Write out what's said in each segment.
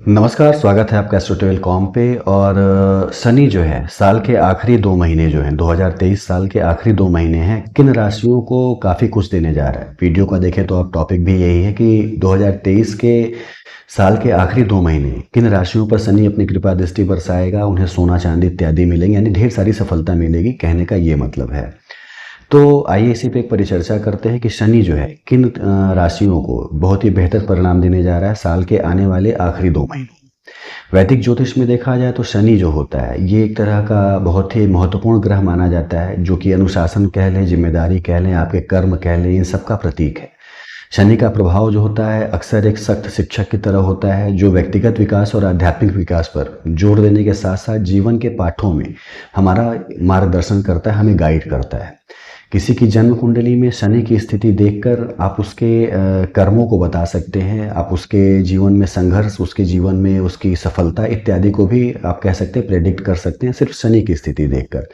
नमस्कार, स्वागत है आपका एस्ट्रो12 पे। और शनि जो है साल के आखिरी 2 महीने जो हैं 2023 साल के आखिरी 2 महीने हैं, किन राशियों को काफ़ी कुछ देने जा रहा है। वीडियो का देखें तो आप टॉपिक भी यही है कि 2023 के साल के आखिरी 2 महीने किन राशियों पर शनि अपनी कृपा दृष्टि बरसाएगा, उन्हें सोना चांदी इत्यादि मिलेंगे, यानी ढेर सारी सफलता मिलेगी, कहने का ये मतलब है। तो आइए इसी पे एक परिचर्चा करते हैं कि शनि जो है किन राशियों को बहुत ही बेहतर परिणाम देने जा रहा है साल के आने वाले आखिरी 2 महीनों। वैदिक ज्योतिष में देखा जाए तो शनि जो होता है ये एक तरह का बहुत ही महत्वपूर्ण ग्रह माना जाता है, जो कि अनुशासन कह लें, जिम्मेदारी कह लें, आपके कर्म कह लें, इन सब का प्रतीक है। शनि का प्रभाव जो होता है अक्सर एक सख्त शिक्षक की तरह होता है, जो व्यक्तिगत विकास और आध्यात्मिक विकास पर जोर देने के साथ साथ जीवन के पाठों में हमारा मार्गदर्शन करता है, हमें गाइड करता है। किसी की जन्म कुंडली में शनि की स्थिति देखकर आप उसके कर्मों को बता सकते हैं, आप उसके जीवन में संघर्ष, उसके जीवन में उसकी सफलता इत्यादि को भी आप कह सकते हैं, प्रेडिक्ट कर सकते हैं, सिर्फ शनि की स्थिति देखकर।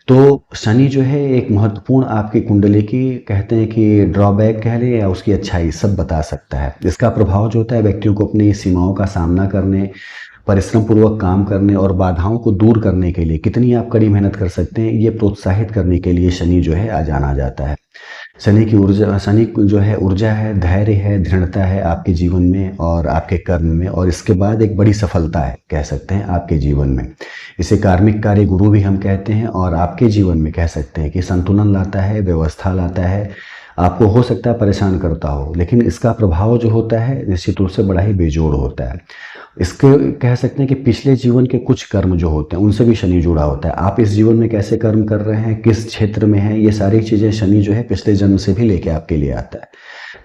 तो शनि जो है एक महत्वपूर्ण आपकी कुंडली की, कहते हैं कि ड्रॉबैक कह लें या उसकी अच्छाई, सब बता सकता है। इसका प्रभाव जो होता है व्यक्तियों को अपनी सीमाओं का सामना करने, परिश्रम पूर्वक काम करने और बाधाओं को दूर करने के लिए कितनी आप कड़ी मेहनत कर सकते हैं, ये प्रोत्साहित करने के लिए शनि जो है आ जाना जाता है। शनि की ऊर्जा, शनि जो है ऊर्जा है, धैर्य है, दृढ़ता है आपके जीवन में और आपके कर्म में, और इसके बाद एक बड़ी सफलता है कह सकते हैं आपके जीवन में। इसे कार्मिक कार्य गुरु भी हम कहते हैं, और आपके जीवन में कह सकते हैं कि संतुलन लाता है, व्यवस्था लाता है। आपको हो सकता है परेशान करता हो, लेकिन इसका प्रभाव जो होता है निश्चित रूप से बड़ा ही बेजोड़ होता है। इसके कह सकते हैं कि पिछले जीवन के कुछ कर्म जो होते हैं उनसे भी शनि जुड़ा होता है। आप इस जीवन में कैसे कर्म कर रहे हैं, किस क्षेत्र में हैं, ये सारी चीज़ें शनि जो है पिछले जन्म से भी लेके आपके लिए आता है।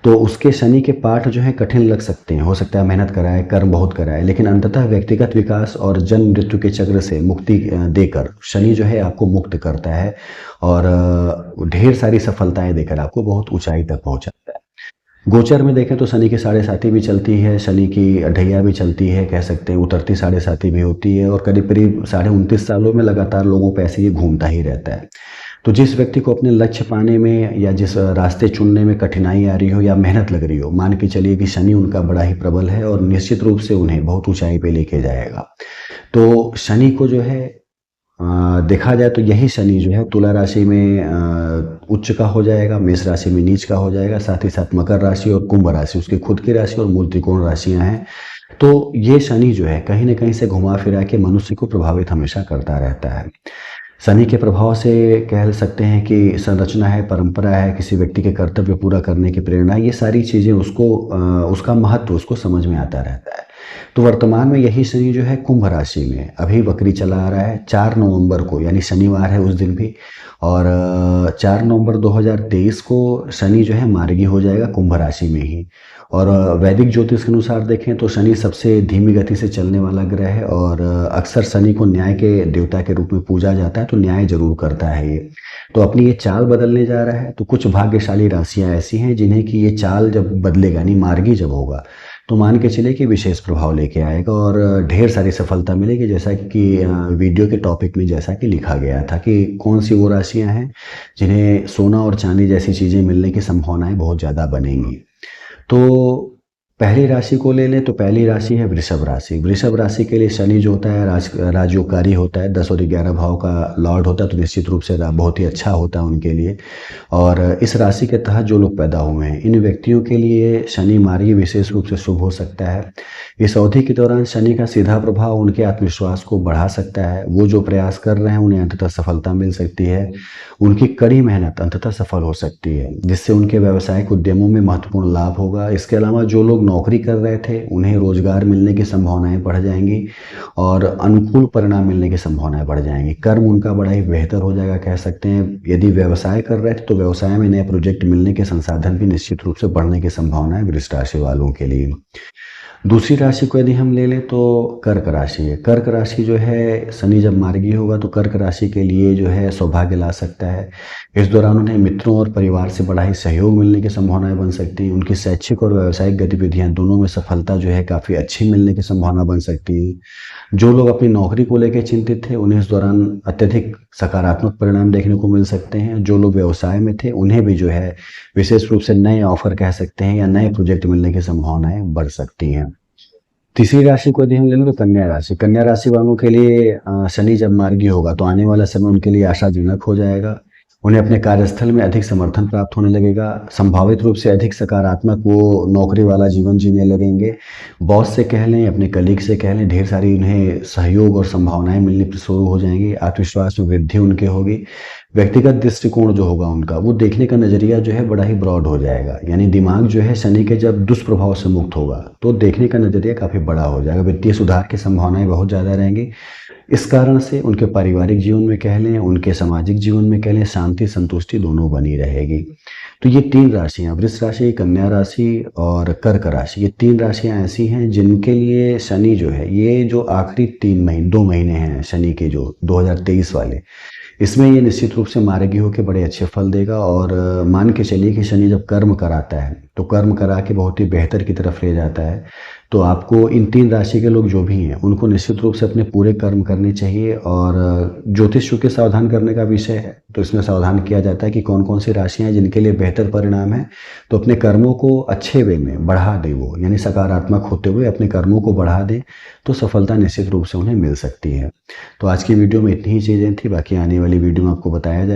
तो उसके शनि के पाठ जो है कठिन लग सकते हैं, हो सकता है मेहनत कराए, कर्म बहुत कराए, लेकिन अंततः व्यक्तिगत विकास और जन्म मृत्यु के चक्र से मुक्ति देकर शनि जो है आपको मुक्त करता है, और ढेर सारी सफलताएं देकर आपको बहुत ऊंचाई तक पहुंचाता है। गोचर में देखें तो शनि की साढ़े साती भी चलती है, शनि की ढैया भी चलती है, कह सकते हैं उतरती साढ़े साती भी होती है, और करीब करीब 29.5 सालों में लगातार लोगों पे ऐसे ही घूमता ही रहता है। तो जिस व्यक्ति को अपने लक्ष्य पाने में या जिस रास्ते चुनने में कठिनाई आ रही हो या मेहनत लग रही हो, मान के चलिए कि शनि उनका बड़ा ही प्रबल है और निश्चित रूप से उन्हें बहुत ऊंचाई पे लेके जाएगा। तो शनि को जो है देखा जाए तो यही शनि जो है तुला राशि में उच्च का हो जाएगा, मेष राशि में नीच का हो जाएगा, साथ ही साथ मकर राशि और कुंभ राशि उसकी खुद की राशि और मूल त्रिकोण राशियां हैं। तो ये शनि जो है कहीं ना कहीं से घुमा फिरा के मनुष्य को प्रभावित हमेशा करता रहता है। शनि के प्रभाव से कह सकते हैं कि संरचना है, परंपरा है, किसी व्यक्ति के कर्तव्य पूरा करने की प्रेरणा, ये सारी चीज़ें उसको उसका महत्व उसको समझ में आता रहता है। तो वर्तमान में यही शनि जो है कुंभ राशि में अभी वक्री चला आ रहा है 4 नवंबर को, यानी शनिवार है उस दिन भी, और 4 नवंबर 2023 को शनि जो है मार्गी हो जाएगा कुंभ राशि में ही। और वैदिक ज्योतिष के अनुसार देखें तो शनि सबसे धीमी गति से चलने वाला ग्रह है, और अक्सर शनि को न्याय के देवता के रूप में पूजा जाता है, तो न्याय जरूर करता है ये। तो अपनी ये चाल बदलने जा रहा है। तो कुछ भाग्यशाली राशियां ऐसी हैं जिन्हें कि ये चाल जब बदलेगा, यानी मार्गी जब होगा, तो मान के चलिए कि विशेष प्रभाव लेके आएगा और ढेर सारी सफलता मिलेगी। जैसा कि वीडियो के टॉपिक में जैसा कि लिखा गया था कि कौन सी वो राशियां हैं जिन्हें सोना और चांदी जैसी चीज़ें मिलने की संभावनाएं बहुत ज़्यादा बनेंगी। तो पहली राशि को ले लें तो पहली राशि है वृषभ राशि। वृषभ राशि के लिए शनि जो होता है राजयोगकारी होता है, 10 और 11 भाव का लॉर्ड होता है, तो निश्चित रूप से बहुत ही अच्छा होता है उनके लिए। और इस राशि के तहत जो लोग पैदा हुए हैं इन व्यक्तियों के लिए शनि मार्गी विशेष रूप से शुभ हो सकता है। इस अवधि के दौरान शनि का सीधा प्रभाव उनके आत्मविश्वास को बढ़ा सकता है। वो जो प्रयास कर रहे हैं उन्हें अंततः सफलता मिल सकती है। उनकी कड़ी मेहनत अंततः सफल हो सकती है, जिससे उनके व्यावसायिक उद्यमों में महत्वपूर्ण लाभ होगा। इसके अलावा जो लोग नौकरी कर रहे थे उन्हें रोजगार मिलने की संभावनाएं बढ़ जाएंगी और अनुकूल परिणाम मिलने की संभावनाएं बढ़ जाएंगी। कर्म उनका बड़ा ही बेहतर हो जाएगा कह सकते हैं। यदि व्यवसाय कर रहे थे तो व्यवसाय में नए प्रोजेक्ट मिलने के संसाधन भी निश्चित रूप से बढ़ने की संभावना है वृष राशि वालों के लिए। दूसरी राशि को यदि हम ले लें तो कर्क राशि है। कर्क राशि जो है शनि जब मार्गी होगा तो कर्क राशि के लिए जो है सौभाग्य ला सकता है। इस दौरान उन्हें मित्रों और परिवार से बड़ा ही सहयोग मिलने की संभावनाएं बन सकती हैं। उनकी शैक्षिक और व्यावसायिक गतिविधियां दोनों में सफलता जो है काफ़ी अच्छी मिलने की संभावना बन सकती है। जो लोग अपनी नौकरी को लेकर चिंतित थे उन्हें इस दौरान अत्यधिक सकारात्मक परिणाम देखने को मिल सकते हैं। जो लोग व्यवसाय में थे उन्हें भी जो है विशेष रूप से नए ऑफर कह सकते हैं या नए प्रोजेक्ट मिलने की संभावनाएं बढ़ सकती हैं। तीसरी राशि को यदि हम ले लें तो कन्या राशि। कन्या राशि वालों के लिए शनि जब मार्गी होगा तो आने वाला समय उनके लिए आशाजनक हो जाएगा। उन्हें अपने कार्यस्थल में अधिक समर्थन प्राप्त होने लगेगा। संभावित रूप से अधिक सकारात्मक वो नौकरी वाला जीवन जीने लगेंगे। बॉस से कह लें, अपने कलीग से कह लें, ढेर सारी उन्हें सहयोग और संभावनाएं मिलनी शुरू हो जाएंगी। आत्मविश्वास में वृद्धि उनके होगी। व्यक्तिगत दृष्टिकोण जो होगा उनका, वो देखने का नजरिया जो है बड़ा ही ब्रॉड हो जाएगा। यानी दिमाग जो है शनि के जब दुष्प्रभाव से मुक्त होगा तो देखने का नजरिया काफी बड़ा हो जाएगा। वित्तीय सुधार की संभावनाएं बहुत ज्यादा रहेंगी। इस कारण से उनके पारिवारिक जीवन में कह लें, उनके सामाजिक जीवन में कह लें, शांति संतुष्टि दोनों बनी रहेगी। तो ये तीन राशियां, वृष राशि, कन्या राशि और कर्क राशि, ये तीन राशियां ऐसी हैं जिनके लिए शनि जो है, ये जो आखिरी 2 महीने हैं शनि के जो 2023 वाले, इसमें ये निश्चित रूप से मार्गी होकर बड़े अच्छे फल देगा। और मान के चलिए कि शनि जब कर्म कराता है तो कर्म करा के बहुत ही बेहतर की तरफ ले जाता है। तो आपको इन तीन राशि के लोग जो भी हैं उनको निश्चित रूप से अपने पूरे कर्म करने चाहिए। और ज्योतिष के सावधान करने का विषय है तो इसमें सावधान किया जाता है कि कौन कौन सी राशियां हैं जिनके लिए बेहतर परिणाम है। तो अपने कर्मों को अच्छे वे में बढ़ा दे, वो यानी सकारात्मक होते हुए अपने कर्मों को बढ़ा दे तो सफलता निश्चित रूप से उन्हें मिल सकती है। तो आज की वीडियो में इतनी ही चीज़ें थी, बाकी आने वाली वीडियो में आपको बताया जाएगा।